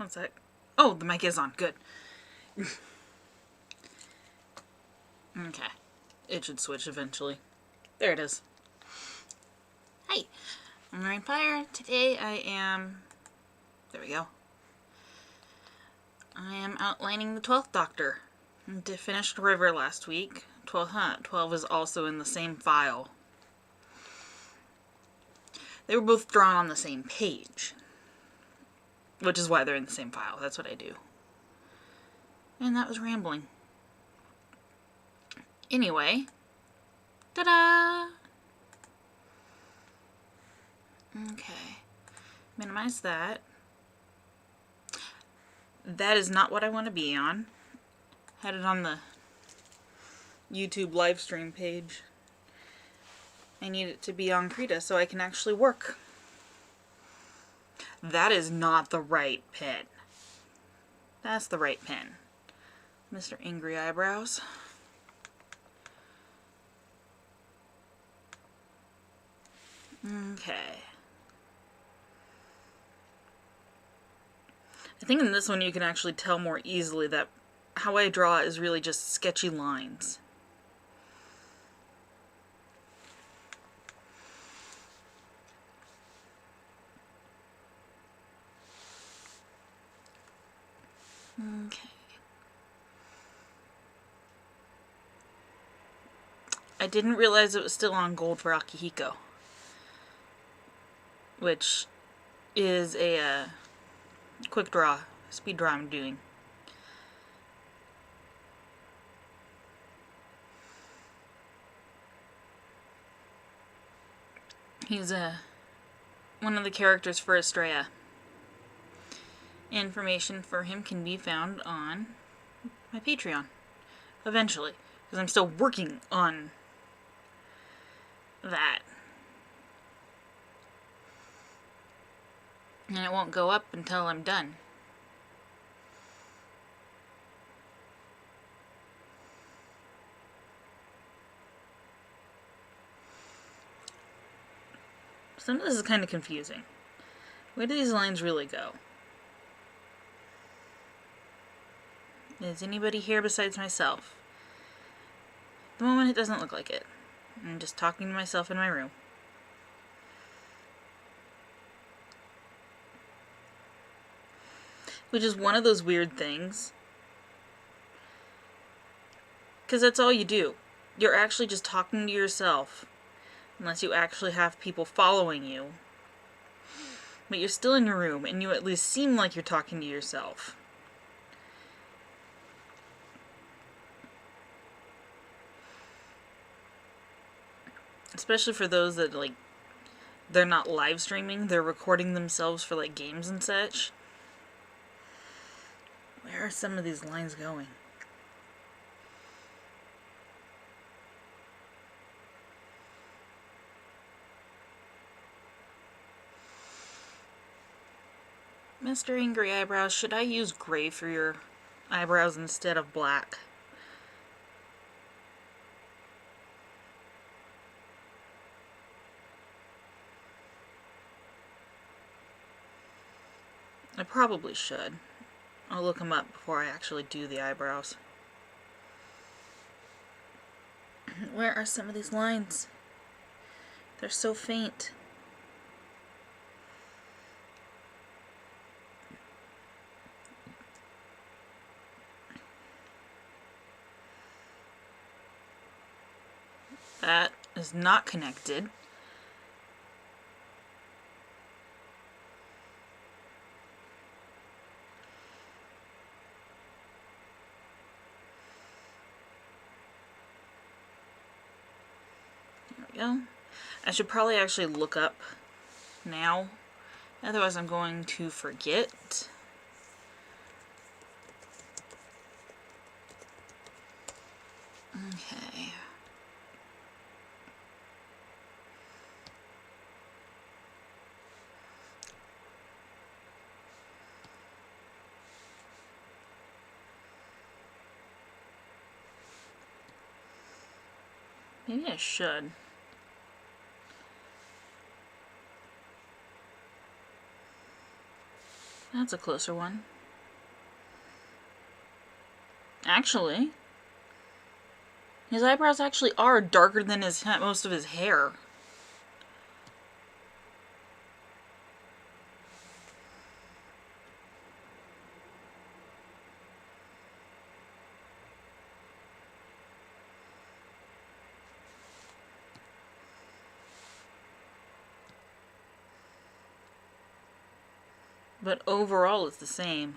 One sec. Oh, the mic is on. Good. Okay. It should switch eventually. There it is. Hi, I'm Rainfire. Today I am... There we go. I am outlining the 12th Doctor. I finished River last week. 12 is also in the same file. They were both drawn on the same page. Which is why they're in the same file. That's what I do. And that was rambling. Anyway. Ta-da! Okay. Minimize that. That is not what I want to be on. Had it on the YouTube live stream page. I need it to be on Krita so I can actually work. That is not the right pen. That's the right pen. Mr. Angry Eyebrows. Okay. I think in this one you can actually tell more easily that how I draw is really just sketchy lines. Okay. I didn't realize it was still on gold for Akihiko, which is a quick draw, speed draw I'm doing. He's one of the characters for Estrella. Information for him can be found on my Patreon, eventually, because I'm still working on that. And it won't go up until I'm done. Some of this is kind of confusing. Where do these lines really go? Is anybody here besides myself? At the moment, it doesn't look like it. I'm just talking to myself in my room. Which is one of those weird things. Because that's all you do. You're actually just talking to yourself. Unless you actually have people following you. But you're still in your room, and you at least seem like you're talking to yourself. Especially for those that, like, they're not live streaming, they're recording themselves for, like, games and such. Where are some of these lines going? Mr. Angry Eyebrows, should I use gray for your eyebrows instead of black? I probably should. I'll look them up before I actually do the eyebrows. Where are some of these lines? They're so faint. That is not connected. Go. I should probably actually look up now, otherwise I'm going to forget. Okay. Maybe I should. That's a closer one. Actually, his eyebrows actually are darker than most of his hair. But overall, it's the same.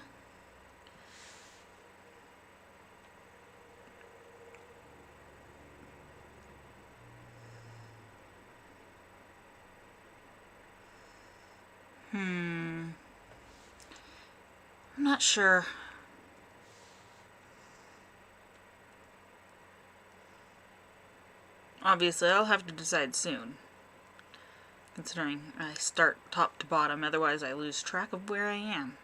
I'm not sure. Obviously, I'll have to decide soon. Considering I start top to bottom, otherwise I lose track of where I am.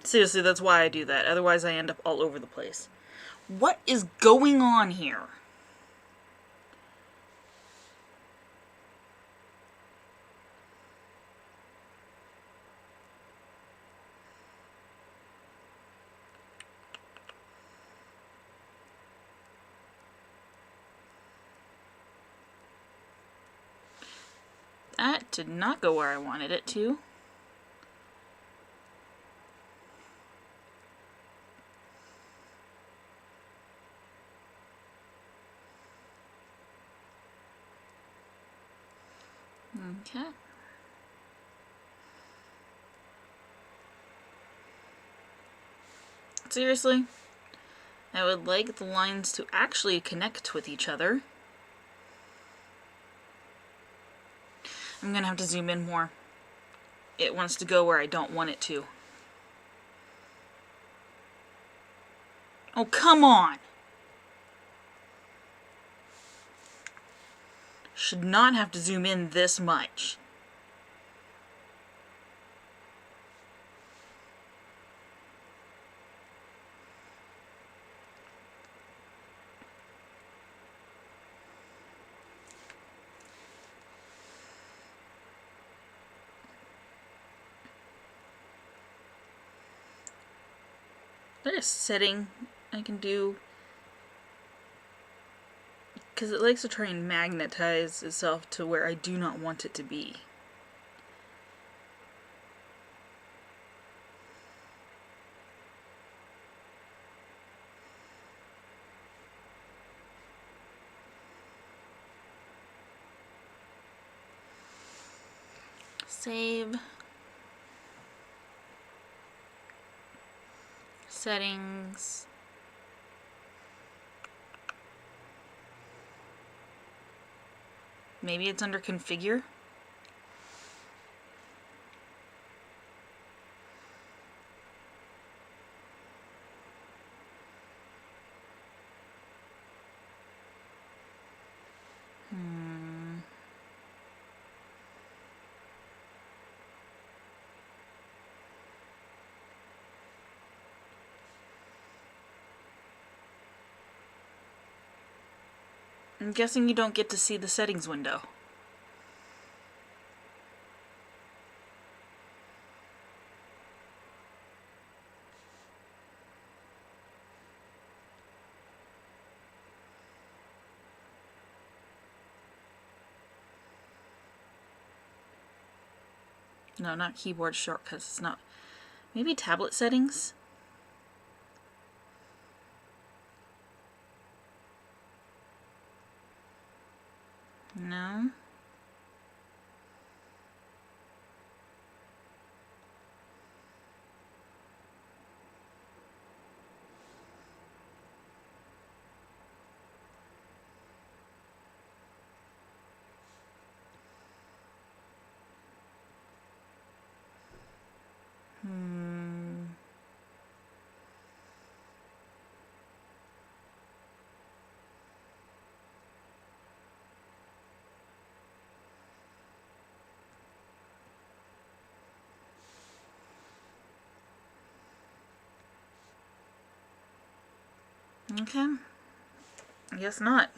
Seriously, that's why I do that. Otherwise I end up all over the place. What is going on here? That did not go where I wanted it to. Okay. Seriously? I would like the lines to actually connect with each other. I'm gonna have to zoom in more. It wants to go where I don't want it to. Oh, come on! Should not have to zoom in this much. There's a setting I can do, because it likes to try and magnetize itself to where I do not want it to be. Save. Settings. Maybe it's under configure. I'm guessing you don't get to see the settings window. No, not keyboard shortcuts. It's not. Maybe tablet settings? No. Okay. I guess not.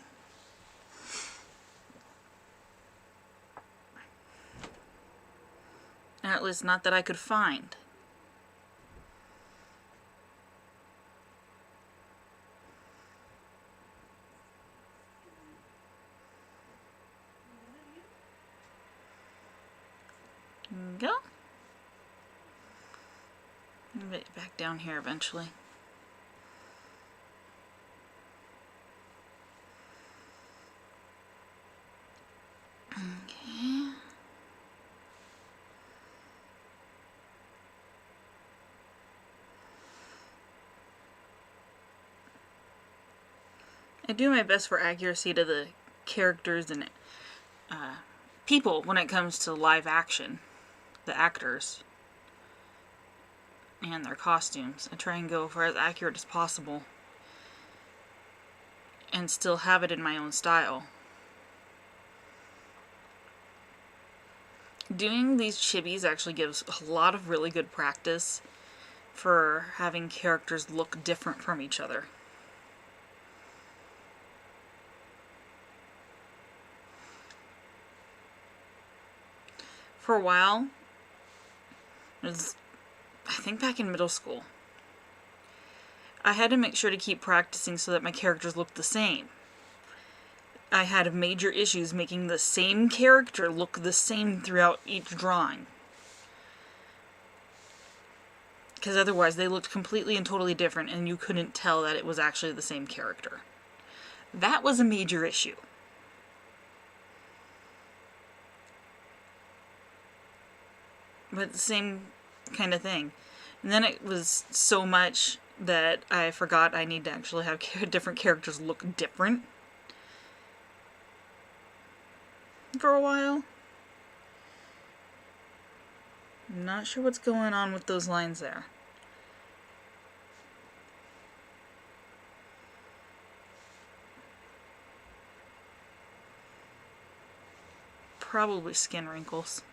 at least not that I could find. Go. I'll get back down here eventually. Okay. I do my best for accuracy to the characters and people when it comes to live action, the actors and their costumes. I try and go for as accurate as possible and still have it in my own style. Doing these chibis actually gives a lot of really good practice for having characters look different from each other. For a while, it was, I think back in middle school, I had to make sure to keep practicing so that my characters looked the same. I had major issues making the same character look the same throughout each drawing. Because otherwise they looked completely and totally different and you couldn't tell that it was actually the same character. That was a major issue. But the same kind of thing. And then it was so much that I forgot I need to actually have different characters look different for a while. I'm not sure what's going on with those lines there. Probably skin wrinkles.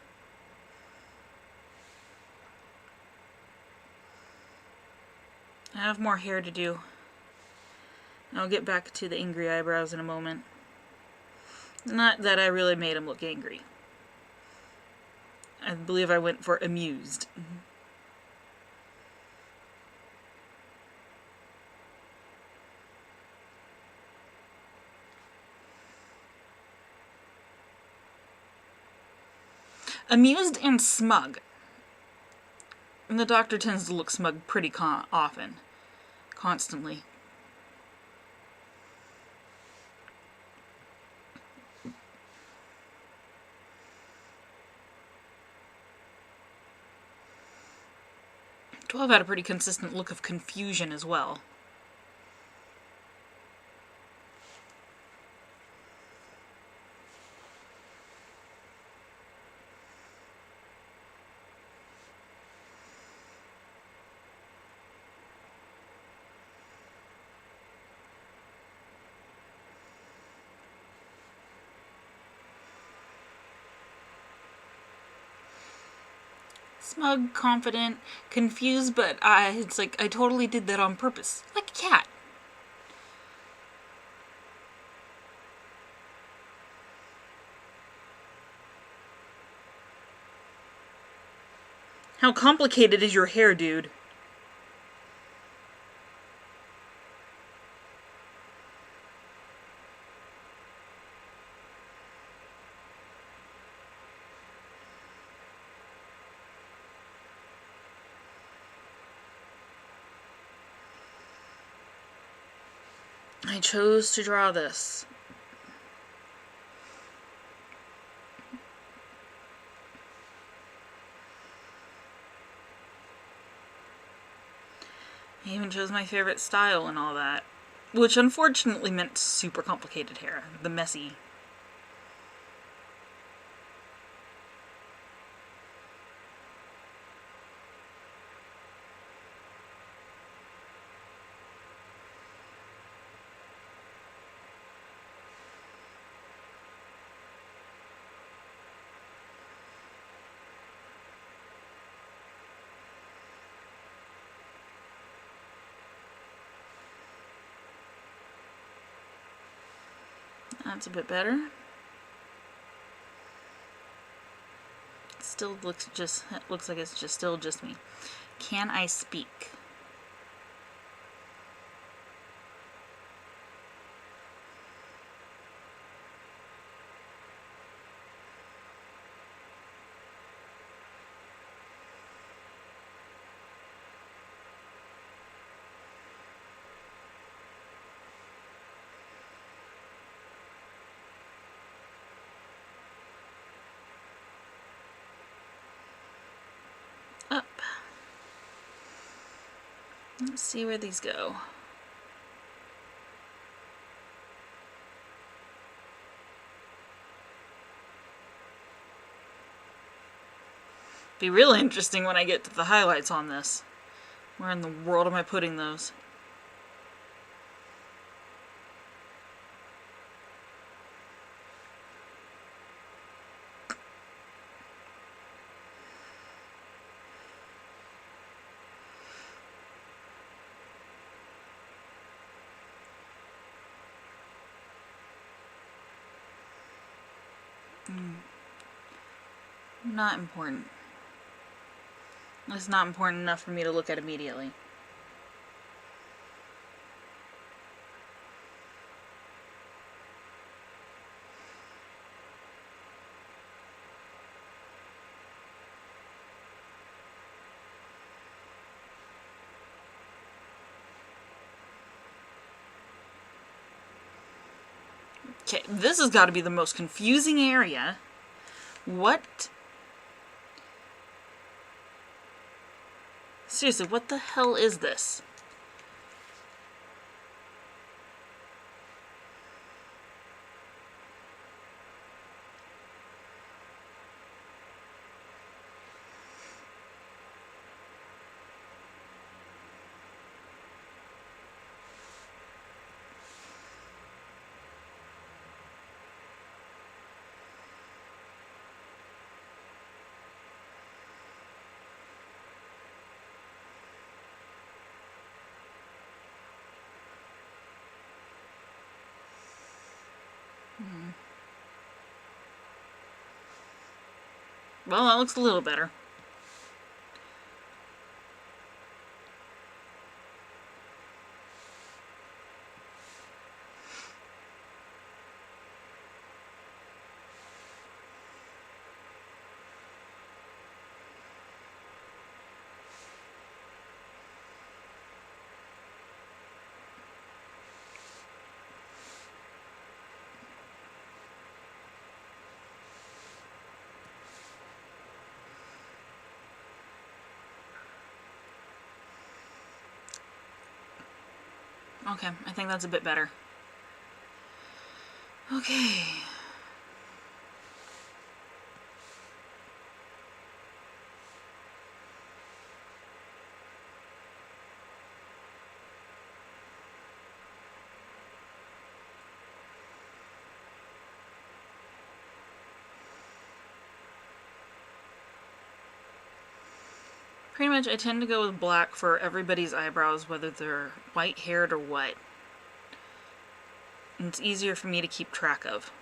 I have more hair to do. I'll get back to the angry eyebrows in a moment. Not that I really made him look angry. I believe I went for amused. Amused and smug. And the Doctor tends to look smug pretty often. Constantly. Twelve had a pretty consistent look of confusion as well. Smug, confident, confused, but it's like I totally did that on purpose. Like a cat. How complicated is your hair, dude? I chose to draw this. I even chose my favorite style and all that. Which unfortunately meant super complicated hair. The messy. That's a bit better. still looks like it's still just me. Can I speak? Up. Let's see where these go. Be really interesting when I get to the highlights on this. Where in the world am I putting those? Not important. It's not important enough for me to look at immediately. Okay, this has got to be the most confusing area. What? Seriously, what the hell is this? Well, that looks a little better. Okay, I think that's a bit better. Okay. Pretty much I tend to go with black for everybody's eyebrows, whether they're white-haired or what. And it's easier for me to keep track of.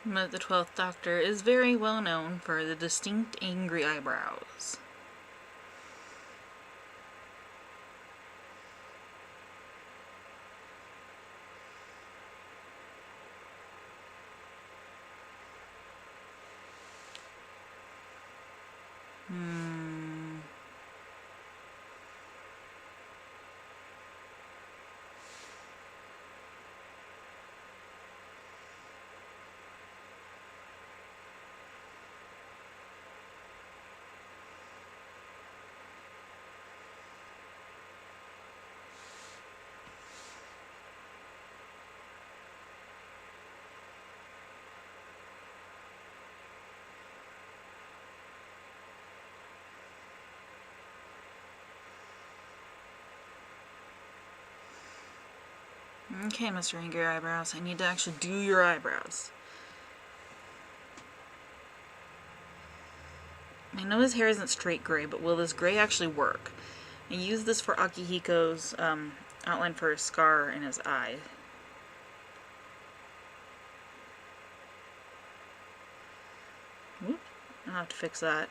But the 12th Doctor is very well known for the distinct angry eyebrows. Okay, Mr. Angry Eyebrows, I need to actually do your eyebrows. I know his hair isn't straight gray, but will this gray actually work? I use this for Akihiko's outline for a scar in his eye. Whoop. I'll have to fix that.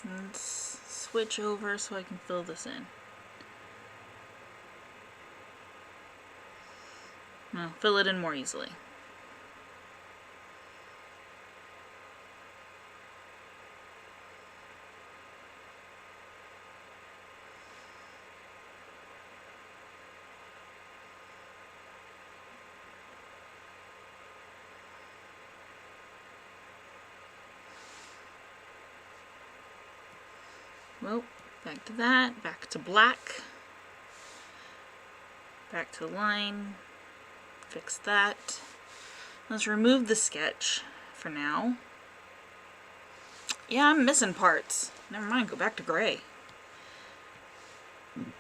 Let's switch over so I can fill this in. I'll fill it in more easily. Well, back to that, back to black, back to the line, fix that. Let's remove the sketch for now. Yeah, I'm missing parts. Never mind, go back to gray. It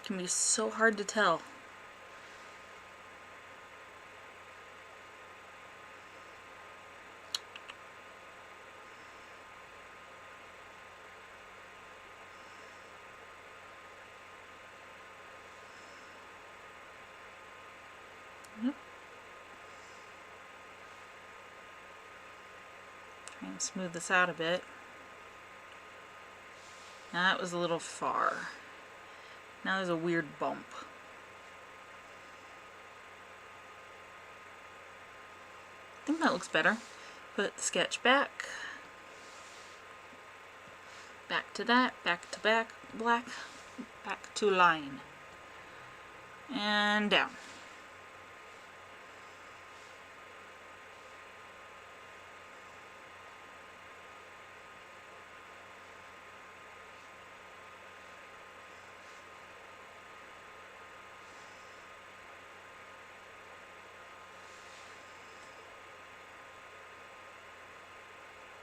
can be so hard to tell. Trying to smooth this out a bit. That was a little far. Now there's a weird bump. I think that looks better. Put the sketch back. Back to that, back to back, black, back to line. And down.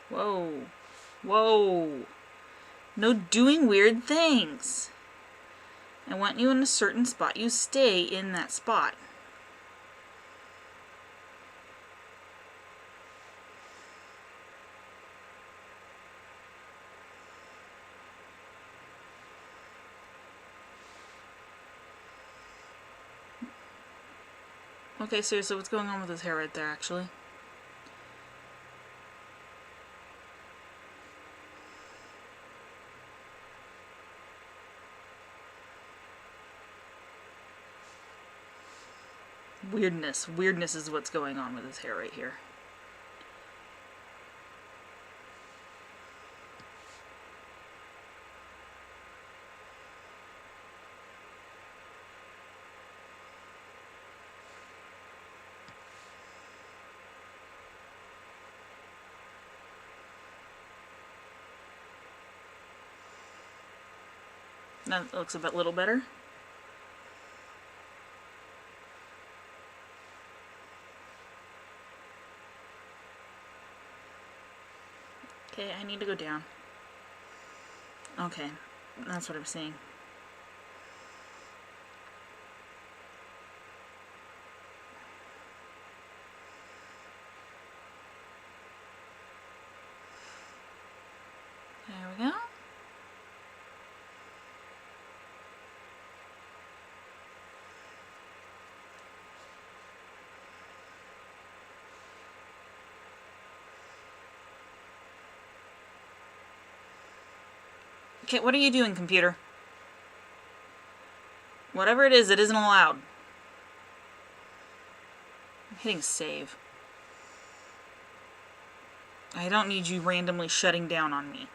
Whoa. Whoa. No doing weird things. I want you in a certain spot. You stay in that spot. Okay, seriously, what's going on with his hair right there, actually? Weirdness. Weirdness is what's going on with his hair right here. That looks a little better. Okay, I need to go down. Okay, that's what I'm seeing. There we go. Okay, what are you doing, computer? Whatever it isn't allowed. I'm hitting save. I don't need you randomly shutting down on me.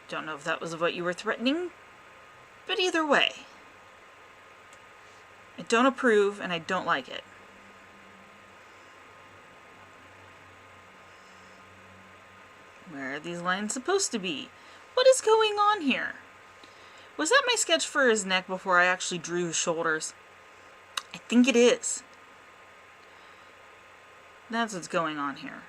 Don't know if that was what you were threatening, but either way. I don't approve and I don't like it. Where are these lines supposed to be? What is going on here? Was that my sketch for his neck before I actually drew his shoulders? I think it is. That's what's going on here.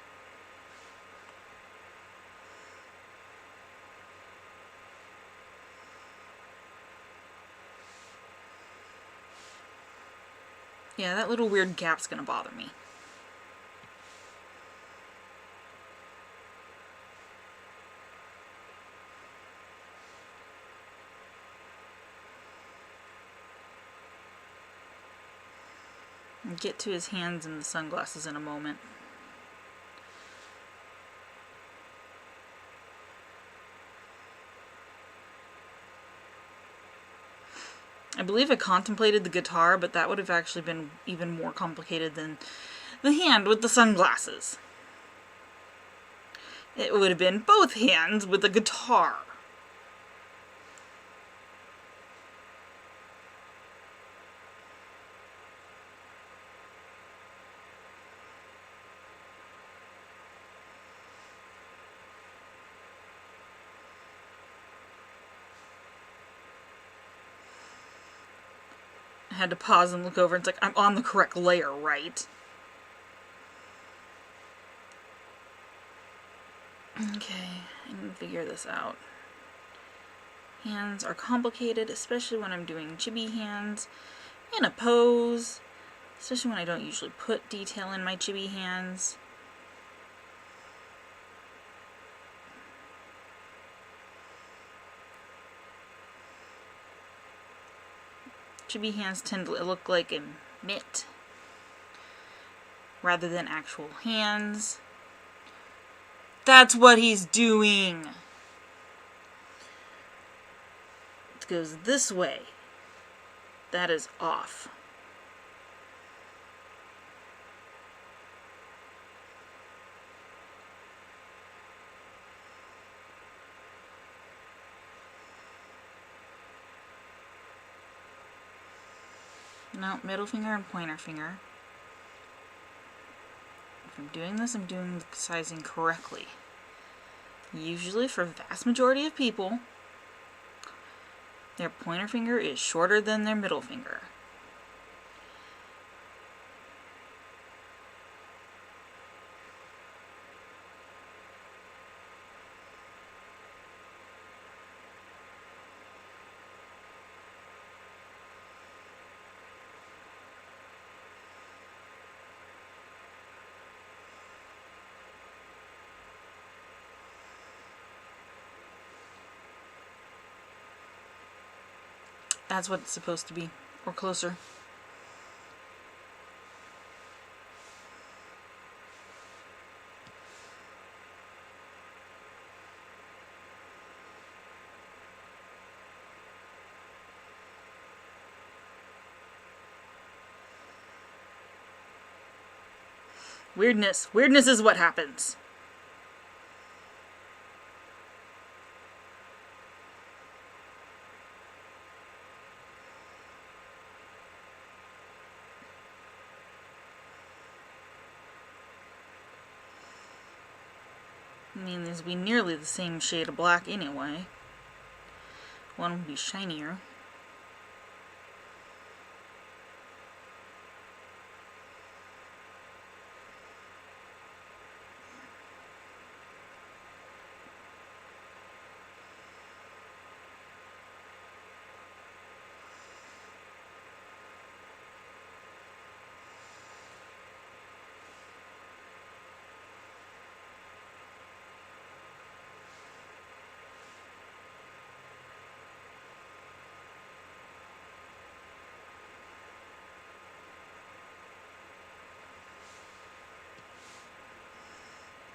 Yeah, that little weird gap's gonna bother me. I'll get to his hands and the sunglasses in a moment. I believe I contemplated the guitar, but that would have actually been even more complicated than the hand with the sunglasses. It would have been both hands with a guitar. I had to pause and look over and it's like, I'm on the correct layer, right? Okay, I can figure this out. Hands are complicated, especially when I'm doing chibi hands in a pose, especially when I don't usually put detail in my chibi hands. Chibi hands tend to look like a mitt rather than actual hands. That's what he's doing. It goes this way. That is off. No, middle finger and pointer finger. If I'm doing this, I'm doing the sizing correctly. Usually, for the vast majority of people, their pointer finger is shorter than their middle finger. That's what it's supposed to be, or closer. Weirdness. Weirdness is what happens. I mean, these would be nearly the same shade of black anyway. One would be shinier.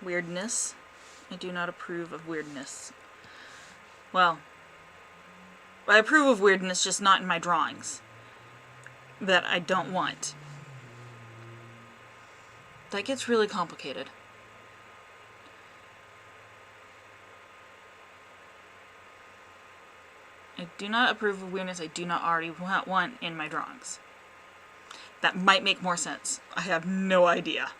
Weirdness. I do not approve of weirdness. Well, I approve of weirdness, just not in my drawings. That I don't want. That gets really complicated. I do not approve of weirdness I do not already want in my drawings. That might make more sense. I have no idea.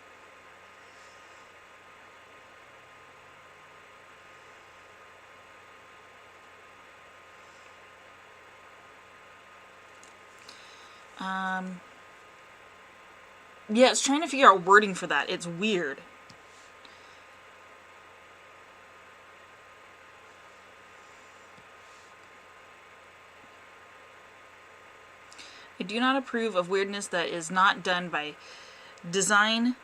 Yeah, it's trying to figure out wording for that. It's weird. I do not approve of weirdness that is not done by design,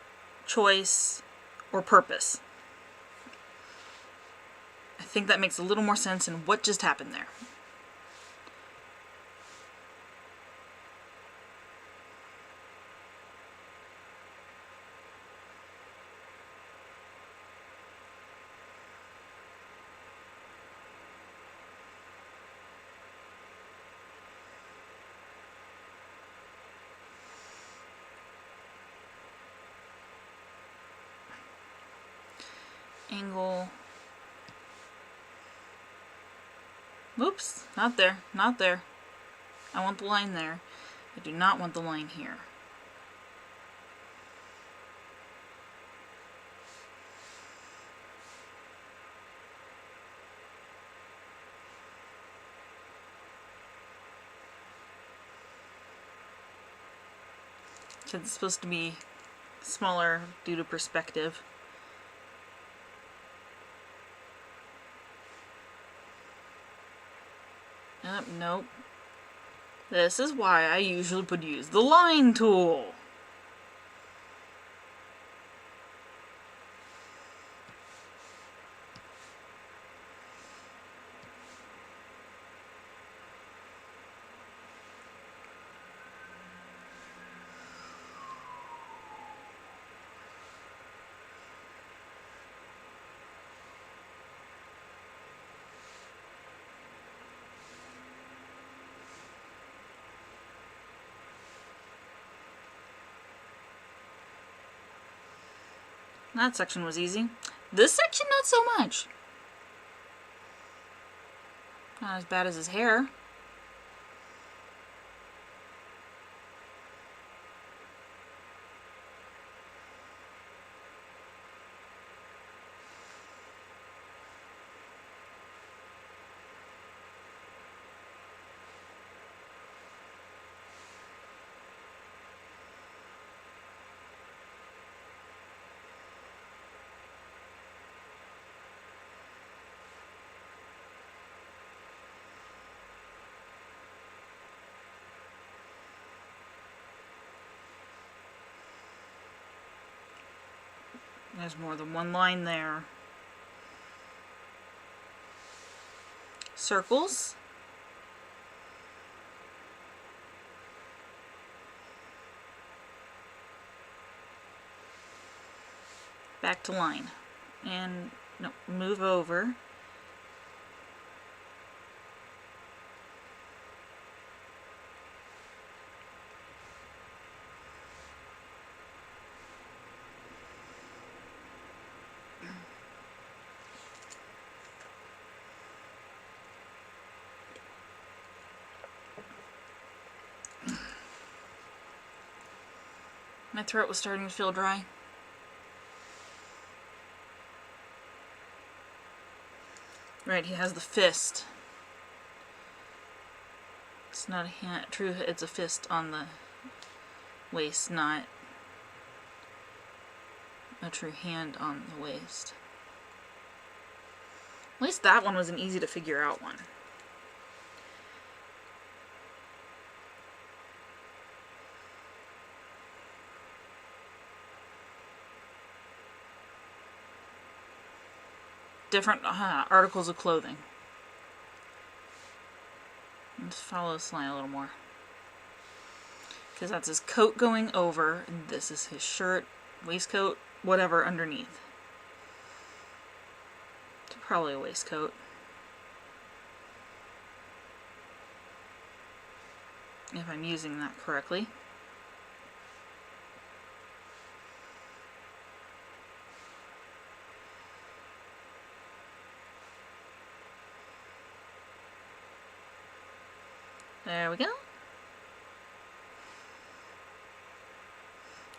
choice, or purpose. I think that makes a little more sense in what just happened there. Angle. Whoops, not there, not there. I want the line there. I do not want the line here. Because it's supposed to be smaller due to perspective. Nope. This is why I usually would use the line tool. That section was easy. This section, not so much. Not as bad as his hair. There's more than one line there. Circles. Back to line. And no, move over. My throat was starting to feel dry. Right, he has the fist. It's not a hand, true, it's a fist on the waist, not a true hand on the waist. At least that one was an easy to figure out one. Different articles of clothing. Let's follow this line a little more. Because that's his coat going over, and this is his shirt, waistcoat, whatever underneath. It's probably a waistcoat. If I'm using that correctly. There we go.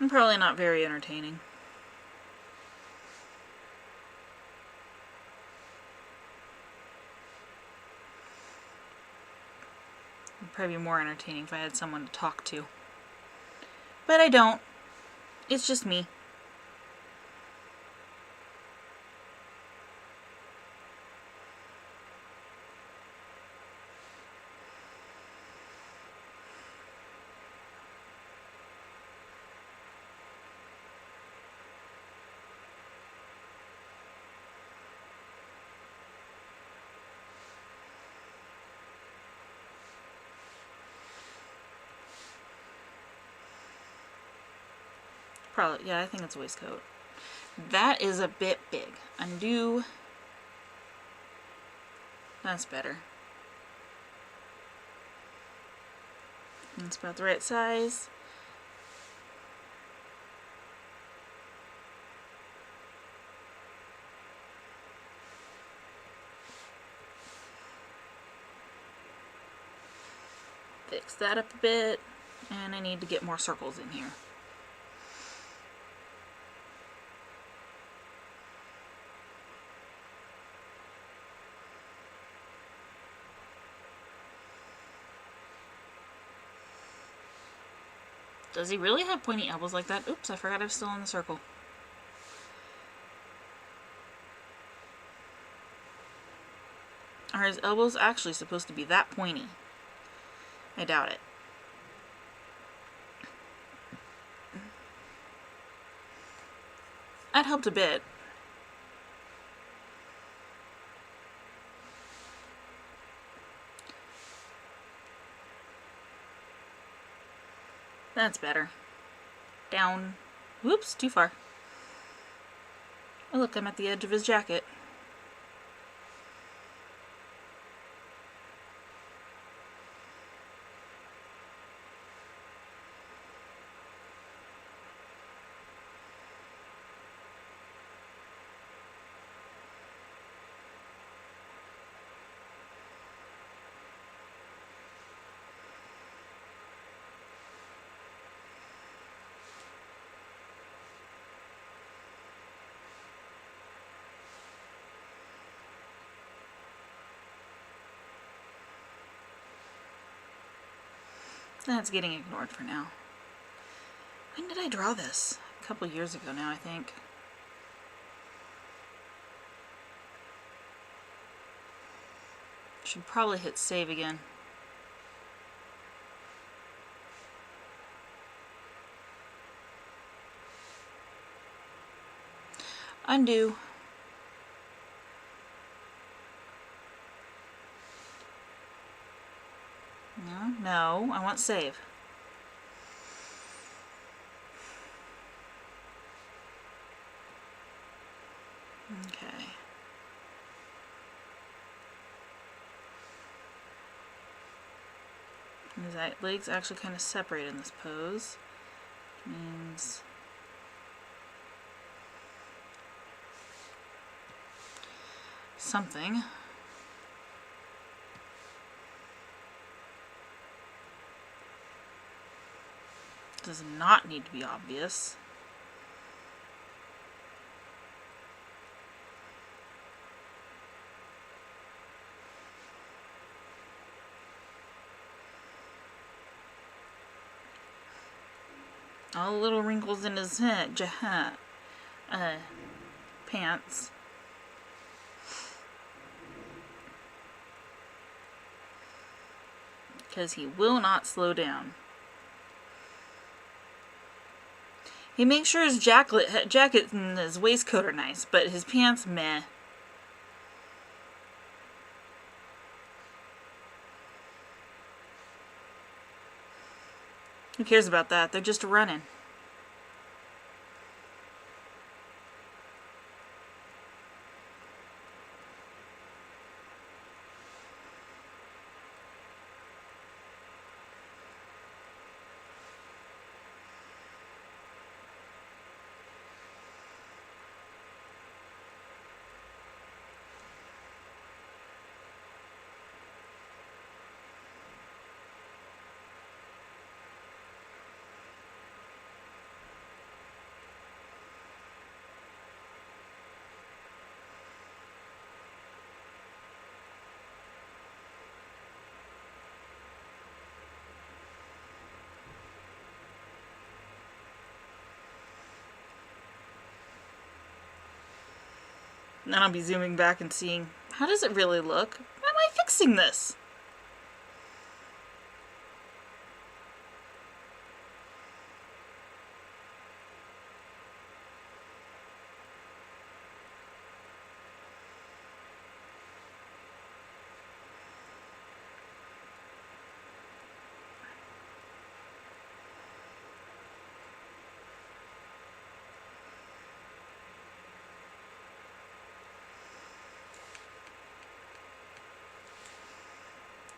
And probably not very entertaining. probably be more entertaining if I had someone to talk to. But I don't. It's just me. Probably, yeah, I think it's a waistcoat. That is a bit big. Undo. That's better. That's about the right size. Fix that up a bit. And I need to get more circles in here. Does he really have pointy elbows like that? Oops, I forgot I was still in the circle. Are his elbows actually supposed to be that pointy? I doubt it. That helped a bit. That's better. Down. Whoops, too far. Oh look, I'm at the edge of his jacket. That's getting ignored for now. When did I draw this? A couple years ago now, I think. Should probably hit save again. Undo. No, I want save. Okay. His legs actually kind of separate in this pose. Means something. Does not need to be obvious. All the little wrinkles in his pants. Because he will not slow down. He makes sure his jacket and his waistcoat are nice, but his pants, meh. Who cares about that? They're just running. Then I'll be zooming back and seeing, how does it really look? How am I fixing this?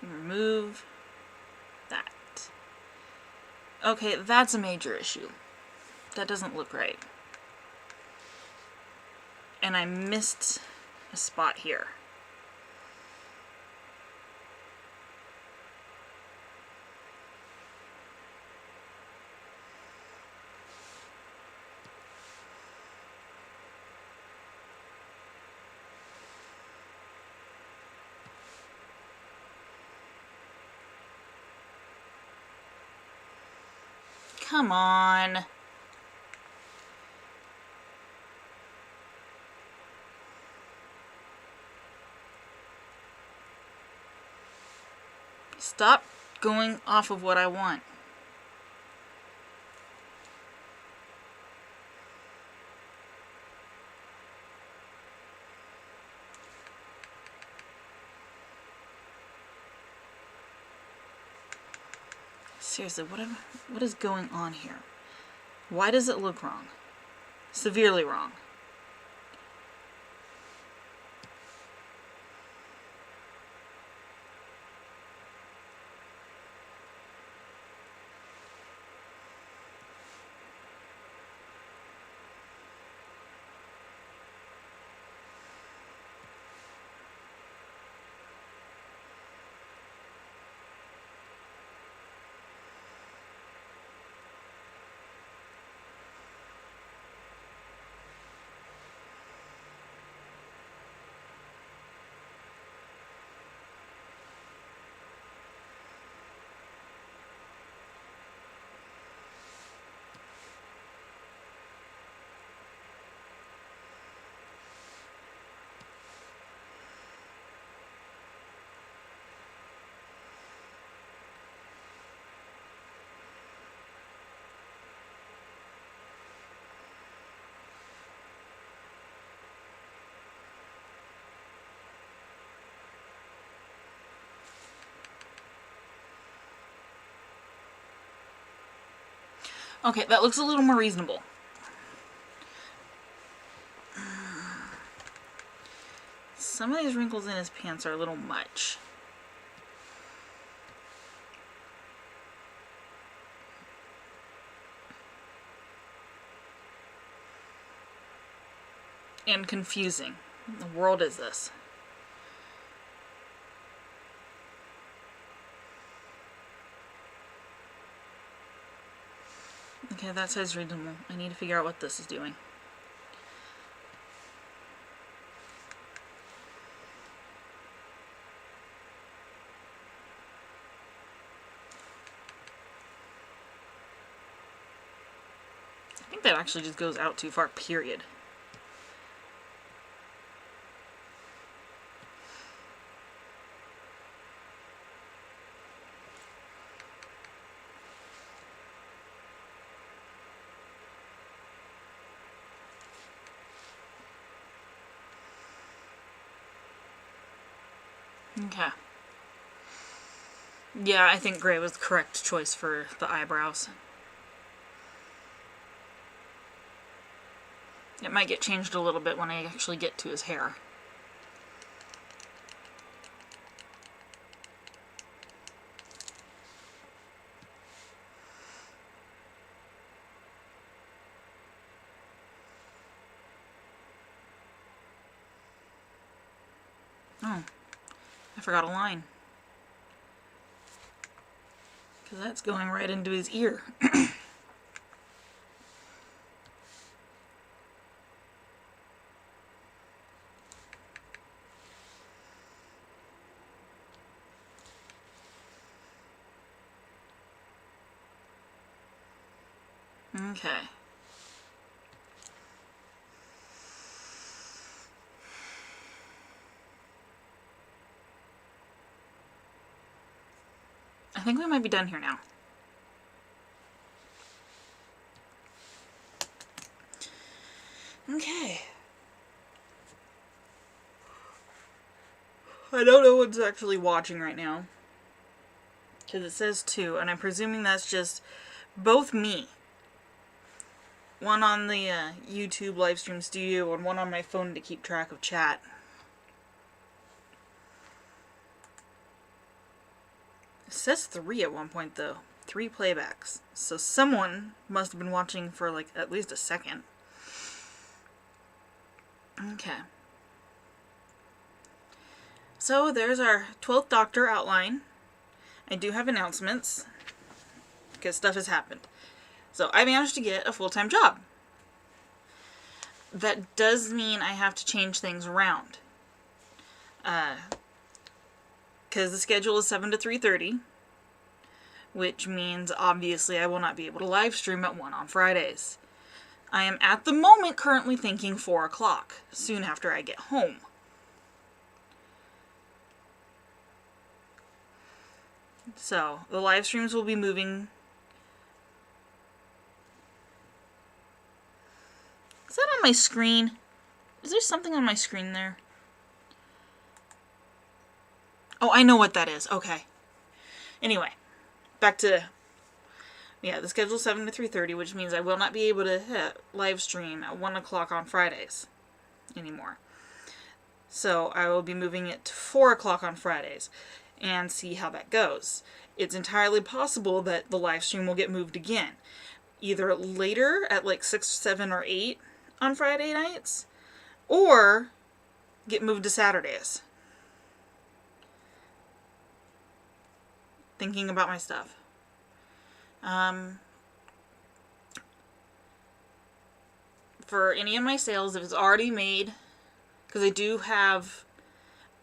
Remove that. Okay, that's a major issue. That doesn't look right. And I missed a spot here. Come on. Stop going off of what I want. Seriously, what is going on here? Why does it look wrong? Severely wrong. Okay, that looks a little more reasonable. Some of these wrinkles in his pants are a little much. And confusing. What in the world is this? Okay, that side's reasonable. I need to figure out what this is doing. I think that actually just goes out too far, period. Okay. Yeah, I think gray was the correct choice for the eyebrows. It might get changed a little bit when I actually get to his hair. Oh, I forgot a line. Because that's going right into his ear. Okay. I think we might be done here now. Okay. I don't know what's actually watching right now. Because it says 2, and I'm presuming that's just both me. One on the YouTube livestream studio and one on my phone to keep track of chat. It says 3 at one point though. 3 playbacks. So someone must have been watching for like at least a second. Okay. So there's our 12th Doctor outline. I do have announcements, because stuff has happened. So I managed to get a full-time job. That does mean I have to change things around. Because the schedule is 7 to 3:30, which means obviously I will not be able to live stream at 1 on Fridays. I am at the moment currently thinking 4 o'clock, soon after I get home. So, the live streams will be moving. Is that on my screen? Is there something on my screen there? Oh, I know what that is. Okay. Anyway, back to... Yeah, the schedule's 7 to 3:30, which means I will not be able to live stream at 1 o'clock on Fridays anymore. So, I will be moving it to 4 o'clock on Fridays and see how that goes. It's entirely possible that the live stream will get moved again. Either later at like 6, 7, or 8 on Friday nights, or get moved to Saturdays. Thinking about my stuff. For any of my sales, if it's already made, because I do have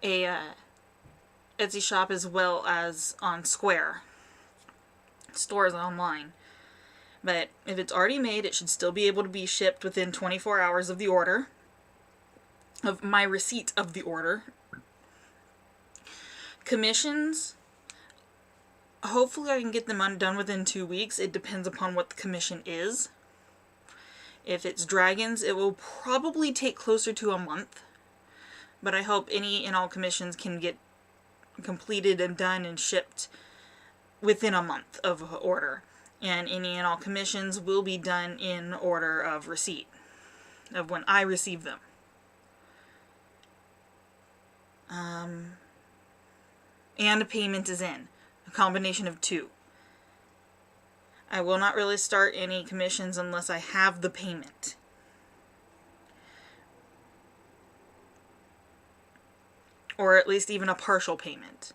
a Etsy shop as well as on Square. Stores online. But if it's already made, it should still be able to be shipped within 24 hours of the order. Of my receipt of the order. Commissions, hopefully I can get them done within 2 weeks. It depends upon what the commission is. If it's dragons, it will probably take closer to a month. But I hope any and all commissions can get completed and done and shipped within a month of order. And any and all commissions will be done in order of receipt, of when I receive them. And a payment is in. A combination of 2. I will not really start any commissions unless I have the payment. Or at least even a partial payment.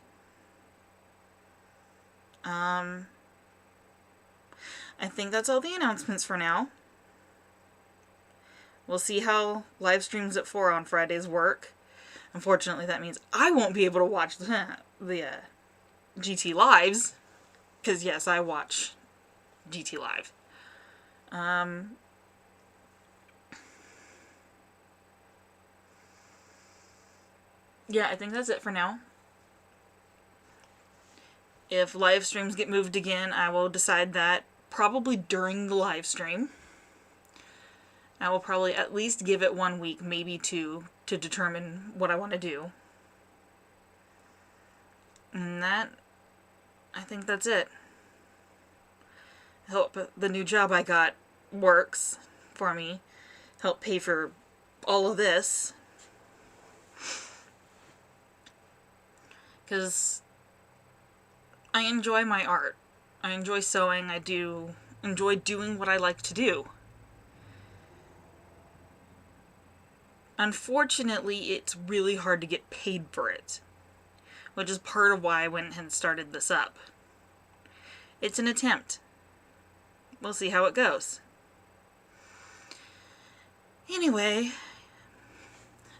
I think that's all the announcements for now. We'll see how live streams at 4 on Fridays work. Unfortunately, that means I won't be able to watch the GT Lives. Because, yes, I watch GT Live. Yeah, I think that's it for now. If live streams get moved again, I will decide that probably during the live stream. I will probably at least give it 1 week, maybe 2, to determine what I want to do. And I think that's it. I hope the new job I got works for me. Help pay for all of this. Because I enjoy my art. I enjoy sewing. I do enjoy doing what I like to do. Unfortunately, it's really hard to get paid for it, which is part of why I went and started this up. It's an attempt. We'll see how it goes. Anyway,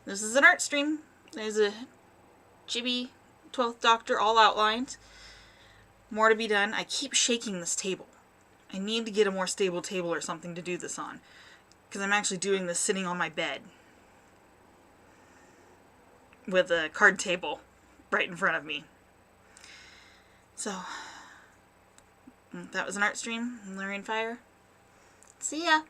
this is an art stream. There's a chibi 12th Doctor all outlined. More to be done. I keep shaking this table. I need to get a more stable table or something to do this on, because I'm actually doing this sitting on my bed with a card table right in front of me. So, That was an art stream. Larry and Fire. See ya!